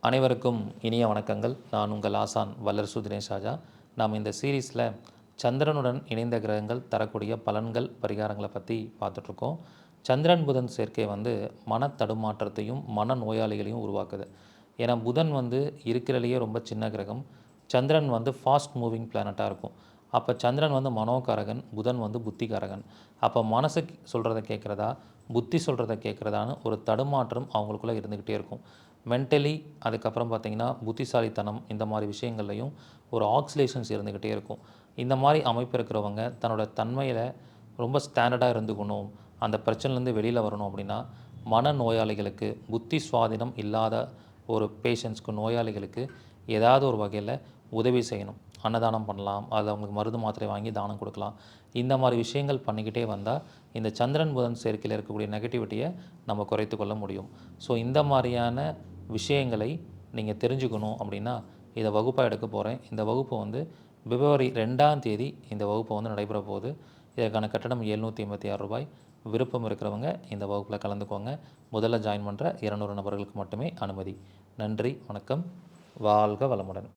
அனைவருக்கும் இனிய வணக்கங்கள். நான் உங்கள் ஆசான் வல்லரசு தினேஷ் ராஜா. நாம் இந்த சீரீஸில் சந்திரனுடன் இணைந்த கிரகங்கள் தரக்கூடிய பலன்கள், பரிகாரங்களை பற்றி பார்த்துட்ருக்கோம். சந்திரன் புதன் சேர்க்கை மன தடுமாற்றத்தையும் மன நோயாளிகளையும் உருவாக்குது. ஏன்னா புதன் இருக்கிறதுலையே ரொம்ப சின்ன கிரகம். சந்திரன் ஃபாஸ்ட் மூவிங் பிளானட்டாக இருக்கும். அப்போ சந்திரன் மனோகாரகன், புதன் புத்திகாரகன். அப்போ மனசு சொல்கிறத கேட்குறதா, புத்தி சொல்கிறத கேட்குறதான்னு ஒரு தடுமாற்றம் அவங்களுக்குள்ளே இருந்துக்கிட்டே இருக்கும். மென்டலி அதுக்கப்புறம் பார்த்திங்கன்னா புத்திசாலித்தனம் இந்த மாதிரி விஷயங்கள்லையும் ஒரு ஆக்சிலேஷன்ஸ் இருந்துக்கிட்டே இருக்கும். இந்த மாதிரி அமைப்பு இருக்கிறவங்க தன்னோட தன்மையில் ரொம்ப ஸ்டாண்டர்டாக இருந்துக்கணும், அந்த பிரச்சனைலேருந்து வெளியில் வரணும் அப்படின்னா மன நோயாளிகளுக்கு, புத்தி சுவாதீனம் இல்லாத ஒரு பேஷண்ட்ஸ்க்கு, நோயாளிகளுக்கு ஏதாவது ஒரு வகையில் உதவி செய்யணும். அன்னதானம் பண்ணலாம், அது அவங்களுக்கு மருந்து மாத்திரை வாங்கி தானம் கொடுக்கலாம். இந்த மாதிரி விஷயங்கள் பண்ணிக்கிட்டே வந்தால் இந்த சந்திரன் புதன் சேர்க்கையில் இருக்கக்கூடிய நெகட்டிவிட்டியை நம்ம குறைத்து கொள்ள முடியும். ஸோ இந்த மாதிரியான விஷயங்களை நீங்கள் தெரிஞ்சுக்கணும் அப்படின்னா இதை வகுப்பாக எடுக்க போகிறேன். இந்த வகுப்பு பிப்ரவரி 2ஆம் தேதி இந்த வகுப்பு நடைபெற போகுது. இதற்கான கட்டணம் ரூ. 786. விருப்பம் இருக்கிறவங்க இந்த வகுப்பில் கலந்துக்கோங்க. முதல்ல ஜாயின் பண்ணுற 200 நபர்களுக்கு மட்டுமே அனுமதி. நன்றி, வணக்கம், வாழ்க வளமுடன்.